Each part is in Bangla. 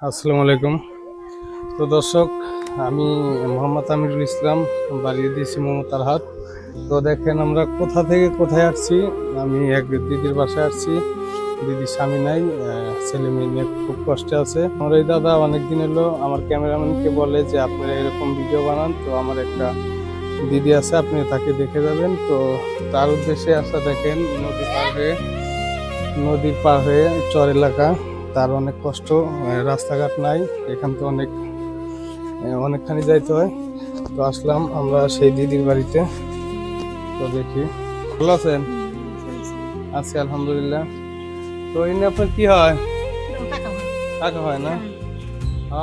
আসসালামু আলাইকুম। তো দর্শক, আমি মোহাম্মদ আমিরুল ইসলাম, বাড়িয়ে দিয়েছি মমতার হাট। তো দেখেন আমরা কোথা থেকে কোথায় আসছি। আমি এক দিদির বাসায় আসছি। দিদির স্বামী নাই, ছেলে মেয়ে নিয়ে খুব কষ্টে আছে। আমার এই দাদা অনেক দিন এলো আমার ক্যামেরাম্যানকে বলে যে আপনারা এরকম ভিডিও বানান, তো আমার একটা দিদি আছে, আপনি তাকে দেখে যাবেন। তো তার উদ্দেশ্যে আসা। দেখেন নদীর পার হয়ে চর এলাকা, তার অনেক কষ্ট, রাস্তাঘাট নাই, এখান তো অনেকখানি যাইতে হয়। তো আসলাম আমরা সেই দিদির বাড়িতে। তো দেখি, ভালো আছেন? আছি আলহামদুলিল্লাহ। তো এনে আপনার কি হয়? কাকা হয় না?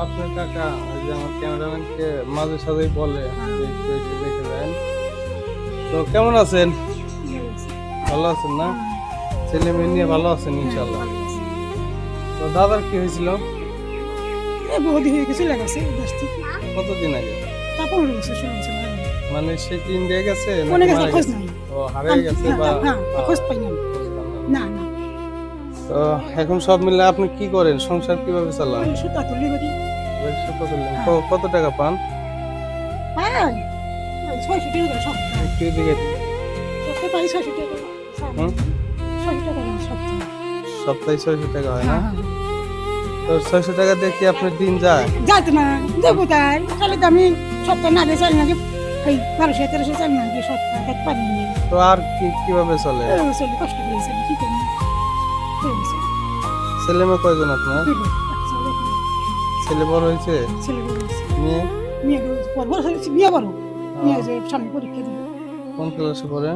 আপনার কাকা ওই যে আমার ক্যামেরাম্যানকে মাঝে সাঝেই বলে যে একটু এসে দেখে যান। তো কেমন আছেন? ভালো আছেন না? ছেলে মেয়ে নিয়ে ভালো আছেন ইনশাল্লাহ? তো দাদার কি হয়েছিল? কতদিন আগে? মানে সে কি ইন্ডিয়া গেছে? ও হারিয়ে গেছে বা তো এখন সব মিলে আপনি কি করেন? সংসার কিভাবে চালান? কত টাকা পান? একটু এদিকে। সপ্তাহে 600 টাকা হয় না? তো 600 টাকা দিয়ে কি আপনার দিন যায়? যাইতো না, যাবো তাই খালি তো আমি সপ্তাহ না দিয়ে চাই না, এই 1200-1300 চাই না, সপ্তাহ এক পারি না। তো আর কিভাবে চলে? চলে কষ্ট করেছে, কি করবো? ছেলে মেয়ে কয়জন আপনার? ছেলে বড় হয়েছে? মেয়ে? বিয়ে বড় মেয়ে সামনে পরীক্ষা দিবে। কোন ক্লাসে পড়ে?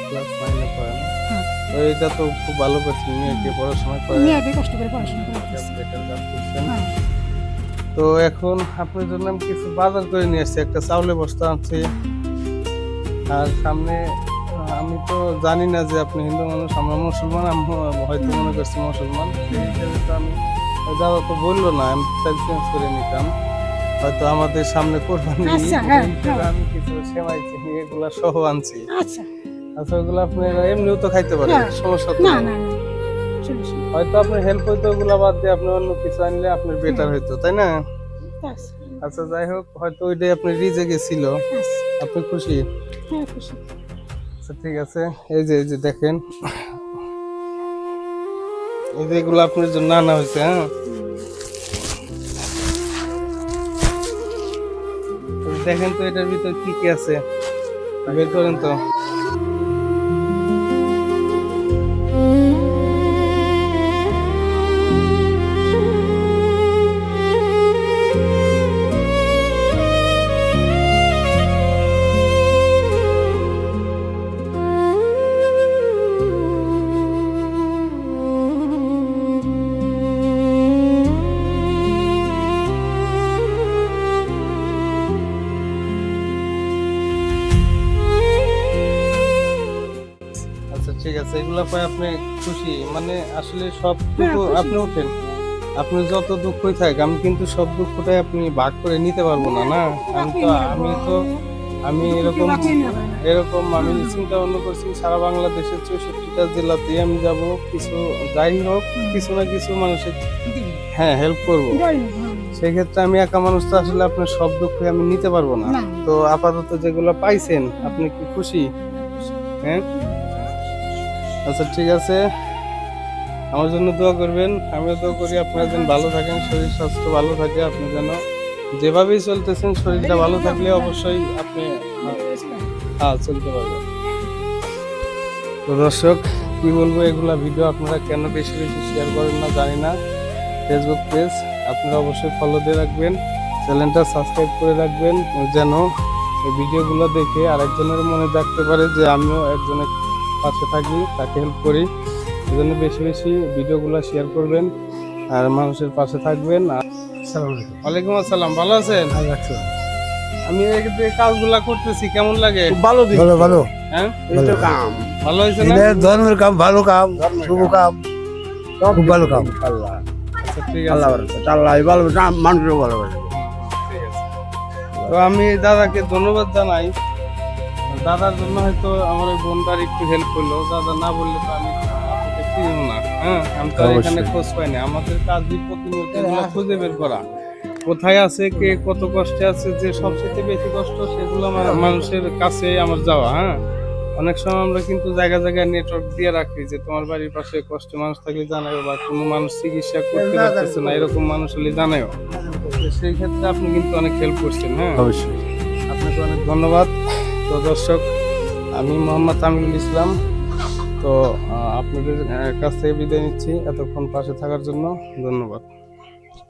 ক্লাস 9 এ পড়ে না? তো এটা তো খুব ভালো করছেন, মেয়েকে পড়াশোনা করে কষ্ট করে পড়াশোনা করতেছে। তো এখন আপনার জন্য আমি কিছু বাজার করে নিয়ে আসছি। একটা চাউলের বস্তা আনছি। আর সামনে আমি তো জানি না যে আপনি হিন্দু মানুষ, আমরা মুসলমান, আমি হয়তো মনে করছি মুসলমান, সেই হিসেবে তো আমি দাদা তো বললো না, আমি তাই চেঞ্জ করে নিতাম। হয়তো আমাদের সামনে কোরবানি, আমি কিছু সেমাই চিনি এগুলা সহ আনছি। আচ্ছা, ওগুলো আপনি এমনিও তো খাইতে পারেন, সমস্যা তো না। হয়তো আপনার হেল্প হইতো, ওগুলা বাদ দিয়ে আপনি অন্য কিছু আনলে আপনার বেটার হইতো, তাই না? আচ্ছা, যাই হোক, হয়তো ওইটাই আপনার রিজে গেছিল। আপনি খুশি? আচ্ছা, ঠিক আছে। এই যে দেখেন, এই যে এগুলো আপনার জন্য আনা হয়েছে। হ্যাঁ, দেখেন তো এটার ভিতর কি কি আছে, বের করেন তো। ঠিক আছে, এগুলা পাই আপনি খুশি? মানে আসলে সবটুকু আপনি উঠেন, আপনি যত দুঃখই থাক, আমি কিন্তু সব দুঃখটাই আপনি ভাগ করে নিতে পারবো না। না, আমি এরকম আমি চিন্তা ভাবনা করছি সারা বাংলাদেশের 64টা জেলাতে আমি যাব, কিছু যাই হোক কিছু না কিছু মানুষের হেল্প করব। সেক্ষেত্রে আমি একা মানুষ, তো আসলে আপনার সব দুঃখই আমি নিতে পারবো না। তো আপাতত যেগুলো পাইছেন, আপনি কি খুশি? হ্যাঁ, আচ্ছা, ঠিক আছে, আমার জন্য দোয়া করবেন। আমিও দোয়া করি আপনারা যেন ভালো থাকেন, শরীর স্বাস্থ্য ভালো থাকে। আপনি যেন যেভাবেই চলতেছেন, শরীরটা ভালো থাকলে অবশ্যই আপনি চলতে পারবেন। তো দর্শক, কি বলবো, এগুলা ভিডিও আপনারা কেন বেশি বেশি শেয়ার করেন না জানি না। ফেসবুক পেজ আপনারা অবশ্যই ফলো দিয়ে রাখবেন, চ্যানেলটা সাবস্ক্রাইব করে রাখবেন, যেন এই ভিডিওগুলো দেখে আরেকজনের মনে জাগতে পারে যে আমিও একজনের পাশে থাকি, তাকে হেল্প করি। এই জন্য বেশি বেশি ভিডিওগুলো শেয়ার করবেন আর মানুষের পাশে থাকবেন। ওয়ালাইকুম আসসালাম, ভালো আছেন? আমি এই যে কাজগুলা করতেছি, কেমন লাগে? ভালো ভালো। হ্যাঁ, ভালো হয়েছে না? ধর্মের কাম, ভালো কাম, শুভ কাম, খুব ভালো কাম। আচ্ছা, ঠিক আছে, আল্লাহ ভালো, মানুষও ভালো। ঠিক আছে। তো আমি দাদাকে ধন্যবাদ জানাই। দাদার জন্য হয়তো আমার ওই বোনটার একটু হেল্প করলো, দাদা না বললে তো আমি আপনাকে চিনব না। হ্যাঁ আমি তো আর এখানে অবশ্যই। খোঁজ পাই না, আমাদের কাজই প্রতিনিয়ত এগুলো খুঁজে বের করা, কোথায় আছে কে কত কষ্টে আছে, যে সবচেয়ে বেশি কষ্ট সেগুলো মানুষের কাছে আমার যাওয়া। হ্যাঁ অনেক সময় আমরা কিন্তু জায়গায় জায়গায় নেটওয়ার্ক দিয়ে রাখি যে তোমার বাড়ির পাশে কষ্ট মানুষ থাকলে জানাও, বা কোনো মানুষ চিকিৎসা করতে পারতেছে না এরকম মানুষ হলে জানাও। তো সেই ক্ষেত্রে আপনি কিন্তু অনেক হেল্প করছেন। হ্যাঁ অবশ্যই। আপনাকে অনেক ধন্যবাদ। তো দর্শক, আমি মোহাম্মদ আমিনুল ইসলাম। তো আপনাদের কাছ থেকে বিদায় নিচ্ছি, এতক্ষণ পাশে থাকার জন্য ধন্যবাদ।